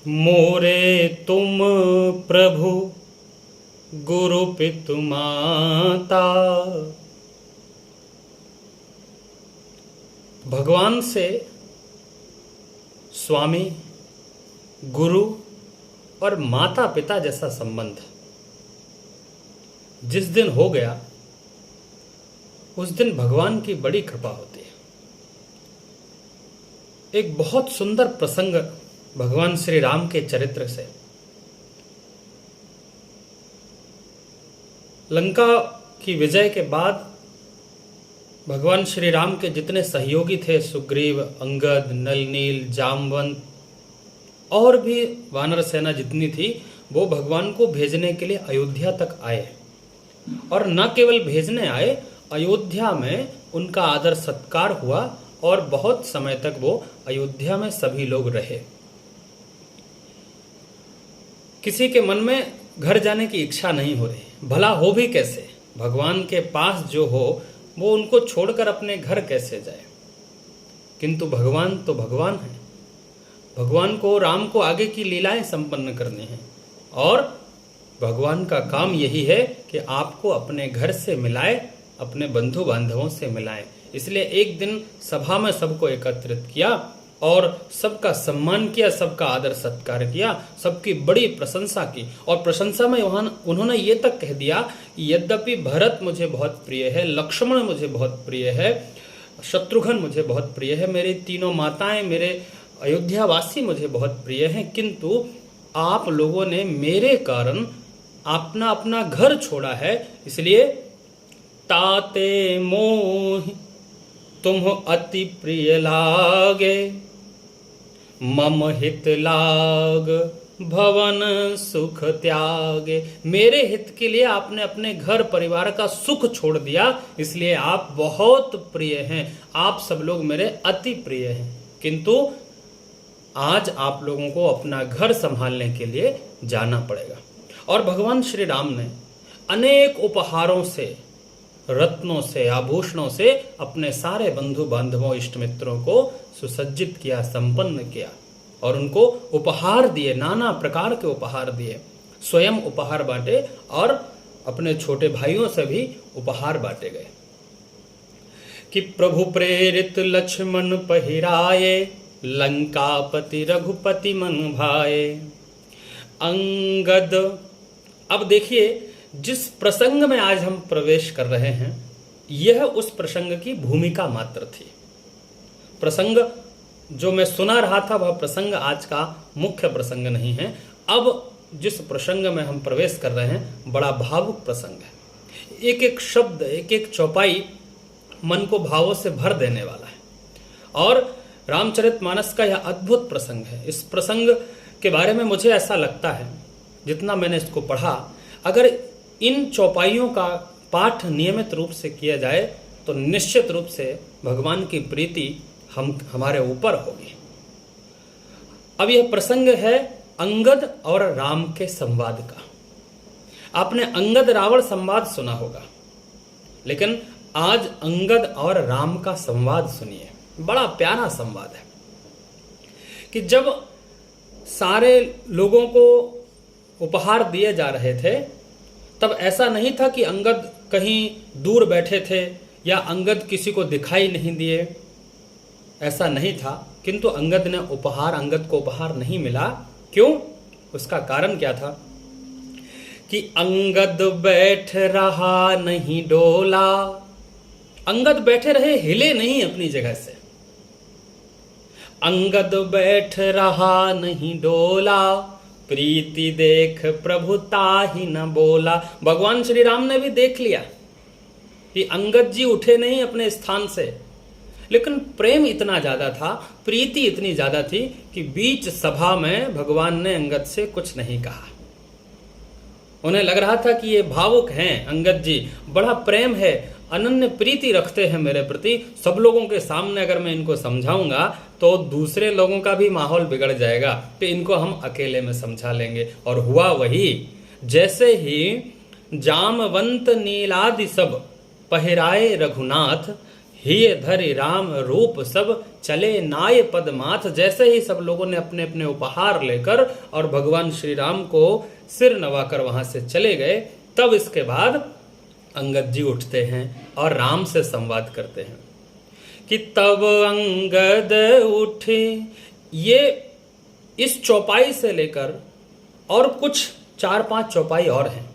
मोरे तुम प्रभु गुरु पितु माता। भगवान से स्वामी, गुरु और माता पिता जैसा संबंध जिस दिन हो गया उस दिन भगवान की बड़ी कृपा होती है। एक बहुत सुंदर प्रसंग भगवान श्री राम के चरित्र से। लंका की विजय के बाद भगवान श्री राम के जितने सहयोगी थे, सुग्रीव, अंगद, नल नील, जामवंत और भी वानर सेना जितनी थी, वो भगवान को भेजने के लिए अयोध्या तक आए। और न केवल भेजने आए, अयोध्या में उनका आदर सत्कार हुआ और बहुत समय तक वो अयोध्या में सभी लोग रहे। किसी के मन में घर जाने की इच्छा नहीं हो रही, भला हो भी कैसे? भगवान के पास जो हो वो उनको छोड़कर अपने घर कैसे जाए? किंतु भगवान तो भगवान है। भगवान को, राम को आगे की लीलाएं संपन्न करनी है और भगवान का काम यही है कि आपको अपने घर से मिलाए, अपने बंधु बांधवों से मिलाए। इसलिए एक दिन सभा में सबको एकत्रित किया और सबका सम्मान किया, सबका आदर सत्कार किया, सबकी बड़ी प्रशंसा की। और प्रशंसा में उन्होंने ये तक कह दिया, यद्यपि भरत मुझे बहुत प्रिय है, लक्ष्मण मुझे बहुत प्रिय है, शत्रुघ्न मुझे बहुत प्रिय है, मेरी तीनों माताएं, मेरे अयोध्यावासी मुझे बहुत प्रिय हैं, किंतु आप लोगों ने मेरे कारण अपना अपना घर छोड़ा है। इसलिए ताते मोह तुम अति प्रिय लागे, मम हित लाग भवन सुख त्यागे। मेरे हित के लिए आपने अपने घर परिवार का सुख छोड़ दिया, इसलिए आप बहुत प्रिय हैं, आप सब लोग मेरे अति प्रिय हैं। किंतु आज आप लोगों को अपना घर संभालने के लिए जाना पड़ेगा। और भगवान श्री राम ने अनेक उपहारों से, रत्नों से, आभूषणों से अपने सारे बंधु बांधवों, इष्ट मित्रों को सुसज्जित किया, संपन्न किया और उनको उपहार दिए, नाना प्रकार के उपहार दिए। स्वयं उपहार बांटे और अपने छोटे भाइयों से भी उपहार बांटे गए। कि प्रभु प्रेरित लक्ष्मण पहिराए, लंकापति रघुपति मन भाए। अंगद। अब देखिए, जिस प्रसंग में आज हम प्रवेश कर रहे हैं, यह उस प्रसंग की भूमिका मात्र थी। प्रसंग जो मैं सुना रहा था वह प्रसंग आज का मुख्य प्रसंग नहीं है। अब जिस प्रसंग में हम प्रवेश कर रहे हैं, बड़ा भावुक प्रसंग है। एक एक शब्द, एक एक चौपाई मन को भावों से भर देने वाला है और रामचरितमानस का यह अद्भुत प्रसंग है। इस प्रसंग के बारे में मुझे ऐसा लगता है, जितना मैंने इसको पढ़ा, अगर इन चौपाइयों का पाठ नियमित रूप से किया जाए तो निश्चित रूप से भगवान की प्रीति हमारे ऊपर होगी। अब यह प्रसंग है अंगद और राम के संवाद का। आपने अंगद रावण संवाद सुना होगा, लेकिन आज अंगद और राम का संवाद सुनिए। बड़ा प्यारा संवाद है कि जब सारे लोगों को उपहार दिए जा रहे थे, तब ऐसा नहीं था कि अंगद कहीं दूर बैठे थे या अंगद किसी को दिखाई नहीं दिए, ऐसा नहीं था। किंतु अंगद को उपहार नहीं मिला। क्यों? उसका कारण क्या था कि अंगद बैठ रहा नहीं डोला। अंगद बैठे रहे, हिले नहीं अपनी जगह से। अंगद बैठ रहा नहीं डोला, प्रीति देख प्रभुता ही न बोला। भगवान श्री राम ने भी देख लिया कि अंगद जी उठे नहीं अपने स्थान से, लेकिन प्रेम इतना ज्यादा था, प्रीति इतनी ज्यादा थी कि बीच सभा में भगवान ने अंगद से कुछ नहीं कहा। उन्हें लग रहा था कि ये भावुक हैं अंगद जी, बड़ा प्रेम है, अनन्य प्रीति रखते हैं मेरे प्रति। सब लोगों के सामने अगर मैं इनको समझाऊंगा तो दूसरे लोगों का भी माहौल बिगड़ जाएगा, तो इनको हम अकेले में समझा लेंगे। और हुआ वही। जैसे ही जामवंत नीलादि सब पहिराए रघुनाथ, हिय धरि राम रूप सब चले नाय पदमाथ। जैसे ही सब लोगों ने अपने अपने उपहार लेकर और भगवान श्री राम को सिर नवाकर वहां से चले गए, तब इसके बाद अंगद जी उठते हैं और राम से संवाद करते हैं कि तब अंगद उठे। ये इस चौपाई से लेकर और कुछ 4-5 चौपाई और हैं,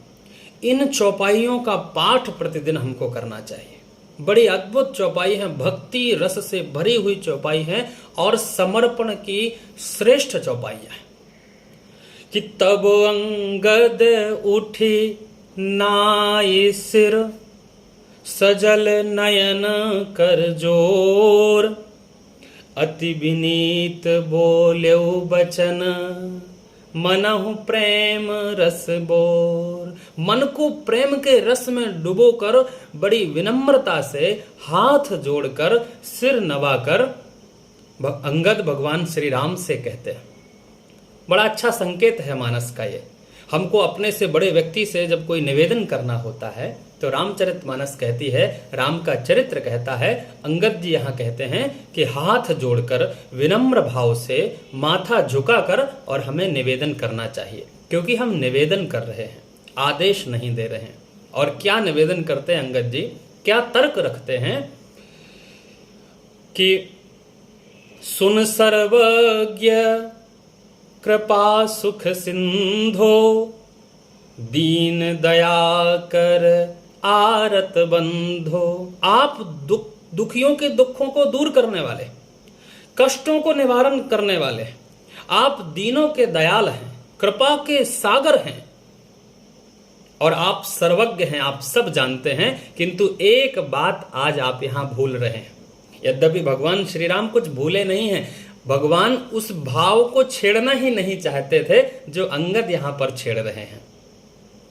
इन चौपाइयों का पाठ प्रतिदिन हमको करना चाहिए। बड़ी अद्भुत चौपाई है, भक्ति रस से भरी हुई चौपाई है और समर्पण की श्रेष्ठ चौपाई है कि तब अंगद उठी नाई सिर सजल नयन कर जोर। अति विनीत बोल्यो बचन मनहु प्रेम रस बोर। मन को प्रेम के रस में डुबोकर बड़ी विनम्रता से हाथ जोड़कर सिर नवाकर अंगद भगवान श्री राम से कहते हैं। बड़ा अच्छा संकेत है मानस का ये। हमको अपने से बड़े व्यक्ति से जब कोई निवेदन करना होता है तो रामचरितमानस कहती है, राम का चरित्र कहता है, अंगद जी यहाँ कहते हैं कि हाथ जोड़कर विनम्र भाव से माथा झुकाकर और हमें निवेदन करना चाहिए, क्योंकि हम निवेदन कर रहे हैं, आदेश नहीं दे रहे हैं। और क्या निवेदन करते हैं अंगद जी, क्या तर्क रखते हैं कि सुन सर्वज्ञ कृपा सुख सिंधो दीन दया कर आरत बंधो। आप दुखियों के दुखों को दूर करने वाले, कष्टों को निवारण करने वाले, आप दीनों के दयाल हैं, कृपा के सागर हैं और आप सर्वज्ञ हैं, आप सब जानते हैं। किंतु एक बात आज आप यहां भूल रहे हैं। यद्यपि भगवान श्री राम कुछ भूले नहीं हैं, भगवान उस भाव को छेड़ना ही नहीं चाहते थे जो अंगद यहां पर छेड़ रहे हैं।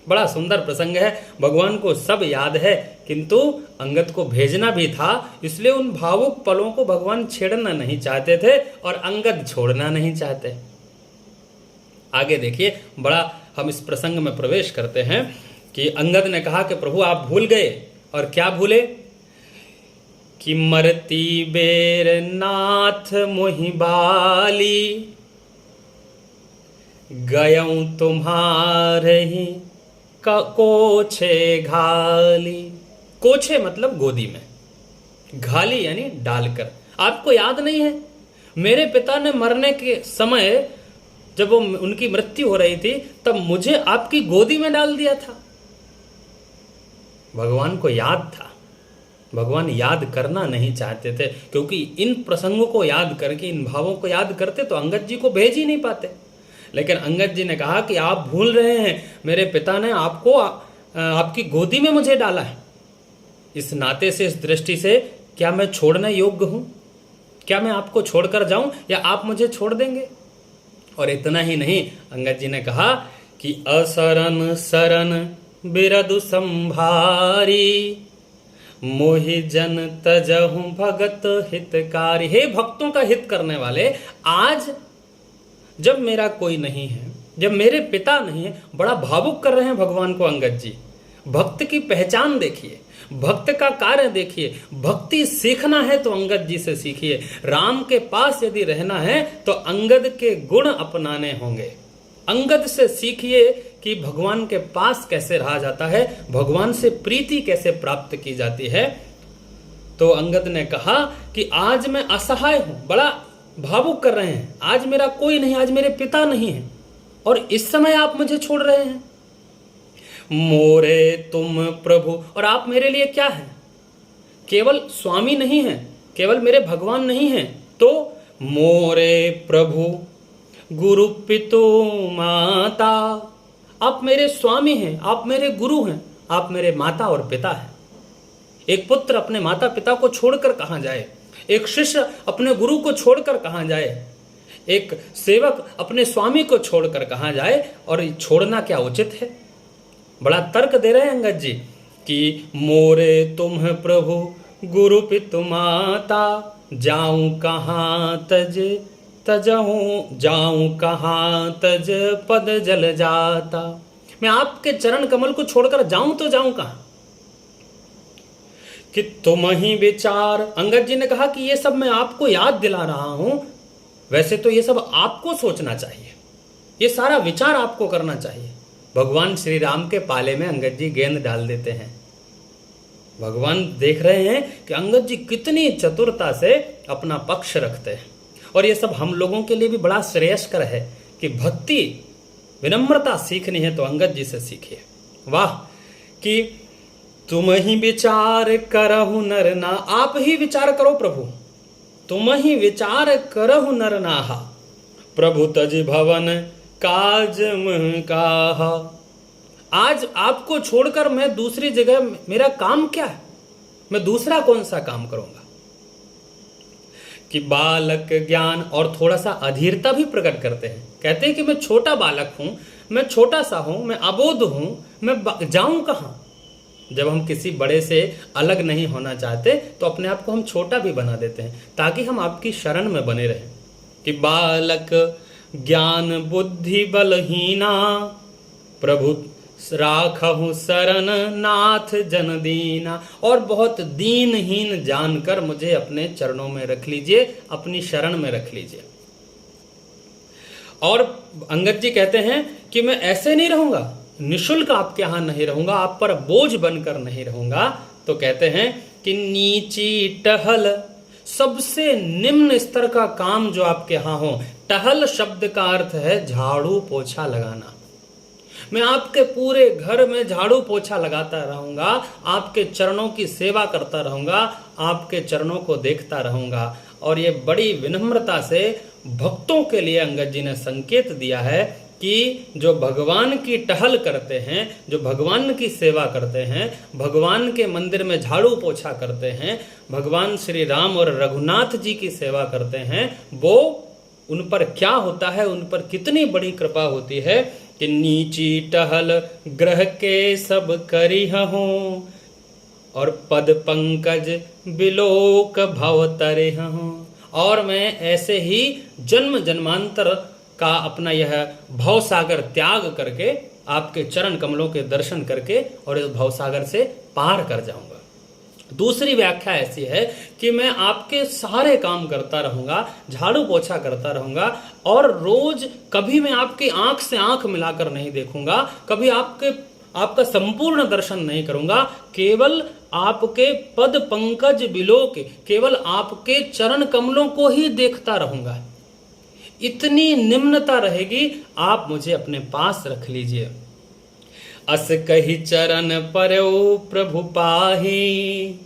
बड़ा सुंदर प्रसंग है, भगवान को सब याद है, किंतु अंगद को भेजना भी था, इसलिए उन भावुक पलों को भगवान छेड़ना नहीं चाहते थे और अंगद छोड़ना नहीं चाहते। आगे देखिए, बड़ा हम इस प्रसंग में प्रवेश करते हैं कि अंगद ने कहा कि प्रभु आप भूल गए, और क्या भूले कि मरती बेर नाथ मोहि बाली गयऊं तुम्हारे ही कोछे घाली। कोछे मतलब गोदी में, घाली यानी डालकर। आपको याद नहीं है, मेरे पिता ने मरने के समय जब वो उनकी मृत्यु हो रही थी तब मुझे आपकी गोदी में डाल दिया था। भगवान को याद था, भगवान याद करना नहीं चाहते थे, क्योंकि इन प्रसंगों को याद करके, इन भावों को याद करते तो अंगद जी को भेज ही नहीं पाते। लेकिन अंगद जी ने कहा कि आप भूल रहे हैं, मेरे पिता ने आपको आपकी गोदी में मुझे डाला है। इस नाते से, इस दृष्टि से क्या मैं छोड़ने योग्य हूं? क्या मैं आपको छोड़कर जाऊं या आप मुझे छोड़ देंगे? और इतना ही नहीं, अंगद जी ने कहा कि असरन सरन बिरदु संभारी मोहि जन तजहु भगत हितकारी। हे भक्तों का हित करने वाले, आज जब मेरा कोई नहीं है, जब मेरे पिता नहीं है, बड़ा भावुक कर रहे हैं भगवान को अंगद जी। भक्त की पहचान देखिए, भक्त का कार्य देखिए। भक्ति सीखना है तो अंगद जी से सीखिए। राम के पास यदि रहना है तो अंगद के गुण अपनाने होंगे। अंगद से सीखिए कि भगवान के पास कैसे रहा जाता है, भगवान से प्रीति कैसे प्राप्त की जाती है। तो अंगद ने कहा कि आज मैं असहाय हूं, बड़ा भावुक कर रहे हैं, आज मेरा कोई नहीं, आज मेरे पिता नहीं है, और इस समय आप मुझे छोड़ रहे हैं। मोरे तुम प्रभु, और आप मेरे लिए क्या हैं? केवल स्वामी नहीं हैं, केवल मेरे भगवान नहीं हैं, तो मोरे प्रभु गुरु पितु माता, आप मेरे स्वामी हैं, आप मेरे गुरु हैं, आप मेरे माता और पिता हैं। एक पुत्र अपने माता पिता को छोड़कर कहां जाए, एक शिष्य अपने गुरु को छोड़कर कहां जाए, एक सेवक अपने स्वामी को छोड़कर कहां जाए, और छोड़ना क्या उचित है? बड़ा तर्क दे रहे हैं अंगद जी कि मोरे तुम प्रभु गुरु पितु माता, जाऊं कहां तज तजहूं, जाऊं कहां तज पद जल जाता। मैं आपके चरण कमल को छोड़कर जाऊं तो जाऊं कहां? कि तुम ही विचार। अंगद जी ने कहा कि ये सब मैं आपको याद दिला रहा हूं, वैसे तो ये सब आपको सोचना चाहिए, ये सारा विचार आपको करना चाहिए। भगवान श्री राम के पाले में अंगद जी गेंद डाल देते हैं। भगवान देख रहे हैं कि अंगद जी कितनी चतुरता से अपना पक्ष रखते हैं, और ये सब हम लोगों के लिए भी बड़ा श्रेयस्कर है कि भक्ति विनम्रता सीखनी है तो अंगद जी से सीखिए। वाह, कि तुम ही विचार करहु नर ना, आप ही विचार करो प्रभु, तुम ही विचार करहु नर नाहा, प्रभु तज भवन काज मह काहा। आज आपको छोड़कर मैं दूसरी जगह, मेरा काम क्या है, मैं दूसरा कौन सा काम करूंगा। कि बालक ज्ञान, और थोड़ा सा अधीरता भी प्रकट करते हैं, कहते हैं कि मैं छोटा बालक हूं, मैं छोटा सा हूं, मैं अबोध हूं, मैं जाऊं कहां। जब हम किसी बड़े से अलग नहीं होना चाहते तो अपने आप को हम छोटा भी बना देते हैं ताकि हम आपकी शरण में बने रहें। कि बालक ज्ञान बुद्धि बलहीना, प्रभु राखहु शरण नाथ जन दीना, और बहुत दीनहीन जानकर मुझे अपने चरणों में रख लीजिए, अपनी शरण में रख लीजिए। और अंगद जी कहते हैं कि मैं ऐसे नहीं रहूंगा, निशुल्क आपके यहां नहीं रहूंगा, आप पर बोझ बनकर नहीं रहूंगा। तो कहते हैं कि नीची टहल, सबसे निम्न स्तर का काम जो आपके यहां हो। टहल शब्द का अर्थ है झाड़ू पोछा लगाना। मैं आपके पूरे घर में झाड़ू पोछा लगाता रहूंगा, आपके चरणों की सेवा करता रहूंगा, आपके चरणों को देखता रहूंगा। और ये बड़ी विनम्रता से भक्तों के लिए अंगद जी ने संकेत दिया है कि जो भगवान की टहल करते हैं, जो भगवान की सेवा करते हैं, भगवान के मंदिर में झाड़ू पोछा करते हैं, भगवान श्री राम और रघुनाथ जी की सेवा करते हैं, वो उन पर क्या होता है, उन पर कितनी बड़ी कृपा होती है। कि नीची टहल ग्रह के सब करिहु, और पद पंकज बिलोक भव तरिहु। और मैं ऐसे ही जन्म जन्मांतर का अपना यह भवसागर त्याग करके आपके चरण कमलों के दर्शन करके और इस भवसागर से पार कर जाऊंगा। दूसरी व्याख्या ऐसी है कि मैं आपके सारे काम करता रहूंगा, झाड़ू पोछा करता रहूंगा, और रोज कभी मैं आपकी आंख से आंख मिलाकर नहीं देखूंगा, कभी आपका संपूर्ण दर्शन नहीं करूंगा, केवल आपके पद पंकज बिलोक, केवल आपके चरण कमलों को ही देखता रहूंगा। इतनी निम्नता रहेगी, आप मुझे अपने पास रख लीजिए। अस कही चरण परयो प्रभु पाही,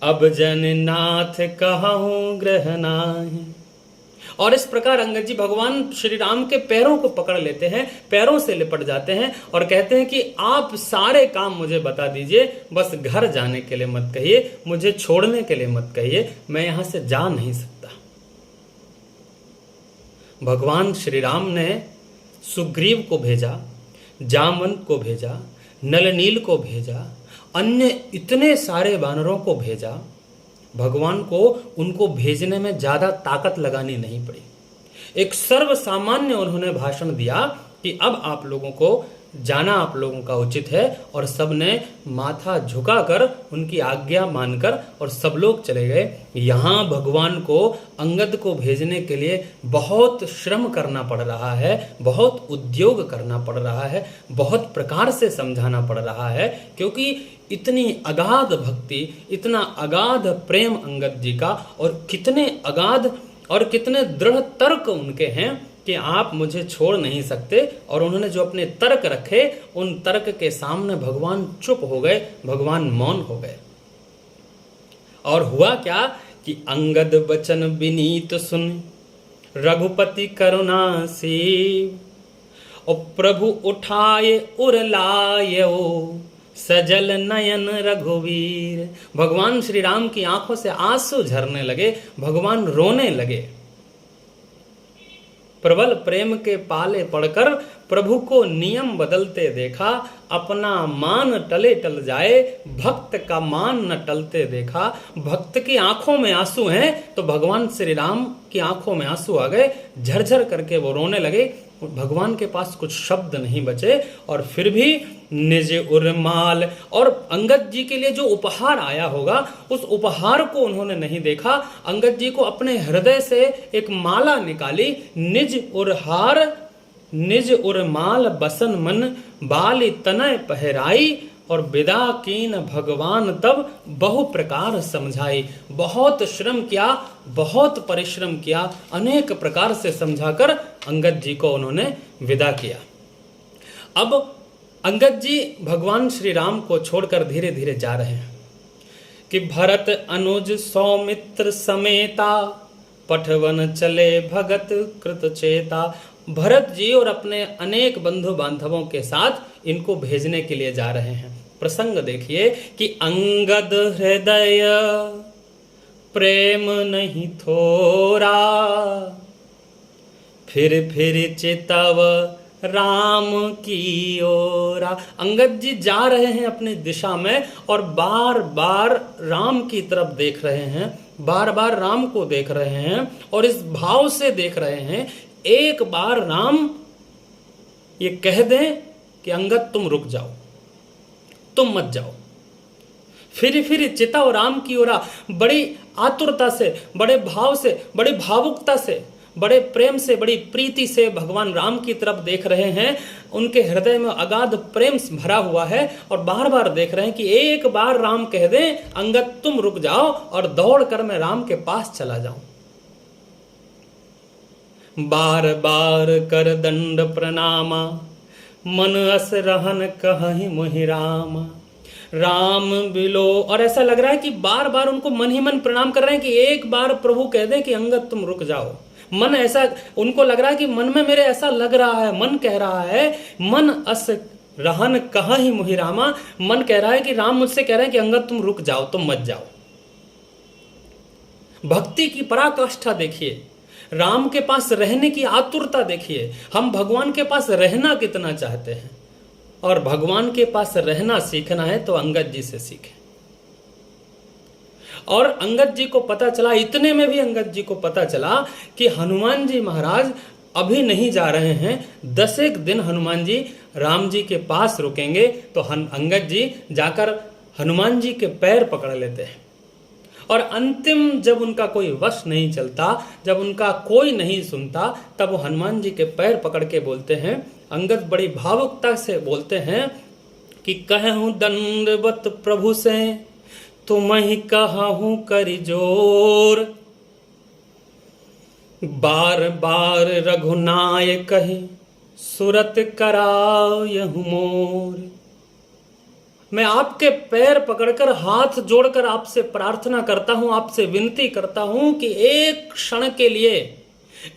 अब जन नाथ कहूं ग्रह नाहि। और इस प्रकार अंगद जी भगवान श्री राम के पैरों को पकड़ लेते हैं, पैरों से लिपट जाते हैं और कहते हैं कि आप सारे काम मुझे बता दीजिए, बस घर जाने के लिए मत कहिए, मुझे छोड़ने के लिए मत कहिए, मैं यहां से जा नहीं सकता। भगवान श्री राम ने सुग्रीव को भेजा, जामवंत को भेजा, नलनील को भेजा, अन्य इतने सारे वानरों को भेजा। भगवान को उनको भेजने में ज्यादा ताकत लगानी नहीं पड़ी। एक सर्वसामान्य उन्होंने भाषण दिया कि अब आप लोगों को जाना आप लोगों का उचित है, और सबने माथा झुकाकर उनकी आज्ञा मानकर और सब लोग चले गए। यहाँ भगवान को अंगद को भेजने के लिए बहुत श्रम करना पड़ रहा है, बहुत उद्योग करना पड़ रहा है, बहुत प्रकार से समझाना पड़ रहा है, क्योंकि इतनी अगाध भक्ति, इतना अगाध प्रेम अंगद जी का, और कितने अगाध और कितने दृढ़ तर्क उनके हैं कि आप मुझे छोड़ नहीं सकते। और उन्होंने जो अपने तर्क रखे, उन तर्क के सामने भगवान चुप हो गए, भगवान मौन हो गए। और हुआ क्या कि अंगद बचन विनीत सुन, रघुपति करुणा सीव, और प्रभु उठाए उर लायो, सजल नयन रघुवीर। भगवान श्री राम की आंखों से आंसू झरने लगे, भगवान रोने लगे। प्रबल प्रेम के पाले पड़कर प्रभु को नियम बदलते देखा, अपना मान टले टल जाए, भक्त का मान न टलते देखा। भक्त की आंखों में आंसू हैं तो भगवान श्री राम की आंखों में आंसू आ गए, झरझर करके वो रोने लगे भगवान के पास कुछ शब्द नहीं बचे और फिर भी निज उर्माल, और अंगद जी के लिए जो उपहार आया होगा उस उपहार को उन्होंने नहीं देखा। अंगद जी को अपने हृदय से एक माला निकाली, निज उर्माल बसन मन बाली तनय पहराई, और विदा कीन भगवान तब बहु प्रकार समझाई। बहुत श्रम किया, बहुत परिश्रम किया, अनेक प्रकार से समझाकर अंगद जी को उन्होंने विदा किया। अब अंगद जी भगवान श्री राम को छोड़कर धीरे धीरे जा रहे हैं कि भरत अनुज सौमित्र समेता, पठवन चले भगत कृत चेता। भरत जी और अपने अनेक बंधु बांधवों के साथ इनको भेजने के लिए जा रहे हैं। प्रसंग देखिए कि अंगद हृदय प्रेम नहीं थोरा, फिर चितव राम की ओरा। अंगद जी जा रहे हैं अपनी दिशा में और बार बार राम की तरफ देख रहे हैं, बार बार राम को देख रहे हैं और इस भाव से देख रहे हैं एक बार राम ये कह दें कि अंगद तुम रुक जाओ, तुम मत जाओ। फिर चिताओ राम की ओरा। बड़ी आतुरता से, बड़े भाव से, बड़ी भावुकता से, बड़े प्रेम से, बड़ी प्रीति से भगवान राम की तरफ देख रहे हैं। उनके हृदय में अगाध प्रेम भरा हुआ है और बार बार देख रहे हैं कि एक बार राम कह दें अंगद तुम रुक जाओ और दौड़ कर मैं राम के पास चला जाऊं। बार बार कर दंड प्रणामा, मन अस रहन कहि मोहि रामा। राम बिलो, और ऐसा लग रहा है कि बार बार उनको मन ही मन प्रणाम कर रहे हैं कि एक बार प्रभु कह दें कि अंगद तुम रुक जाओ। मन ऐसा उनको लग रहा है कि मन में मेरे ऐसा लग रहा है, मन कह रहा है, मन अस रहन कहि मोहि रामा। मन कह रहा है कि राम मुझसे कह रहे हैं कि अंगद तुम रुक जाओ, तुम मत जाओ। भक्ति की पराकाष्ठा देखिए, राम के पास रहने की आतुरता देखिए। हम भगवान के पास रहना कितना चाहते हैं और भगवान के पास रहना सीखना है तो अंगद जी से सीखें। और अंगद जी को पता चला, इतने में भी अंगद जी को पता चला कि हनुमान जी महाराज अभी नहीं जा रहे हैं। 10 दिन हनुमान जी राम जी के पास रुकेंगे। तो अंगद जी जाकर हनुमान जी के पैर पकड़ लेते हैं और अंतिम जब उनका कोई वश नहीं चलता, जब उनका कोई नहीं सुनता, तब वो हनुमान जी के पैर पकड़ के बोलते हैं। अंगद बड़ी भावुकता से बोलते हैं कि कहूँ दंडवत प्रभु से, तुम ही कहूँ करि जोर। बार बार रघुनाय कहे, सुरत करायहु मोर। मैं आपके पैर पकड़कर हाथ जोड़कर आपसे प्रार्थना करता हूं, आपसे विनती करता हूं कि एक क्षण के लिए,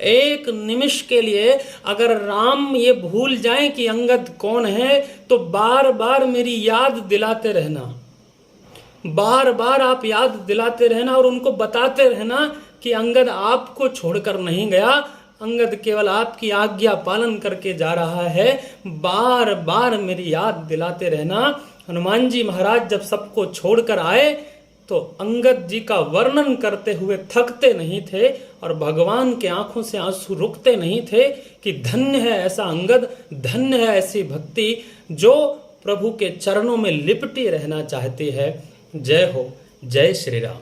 एक निमिष के लिए अगर राम ये भूल जाएं कि अंगद कौन है तो बार बार मेरी याद दिलाते रहना, बार बार आप याद दिलाते रहना और उनको बताते रहना कि अंगद आपको छोड़कर नहीं गया, अंगद केवल आपकी आज्ञा पालन करके जा रहा है। बार बार मेरी याद दिलाते रहना। हनुमान जी महाराज जब सबको छोड़कर आए तो अंगद जी का वर्णन करते हुए थकते नहीं थे और भगवान के आंखों से आंसू रुकते नहीं थे कि धन्य है ऐसा अंगद, धन्य है ऐसी भक्ति जो प्रभु के चरणों में लिपटी रहना चाहती है। जय हो, जय श्री राम।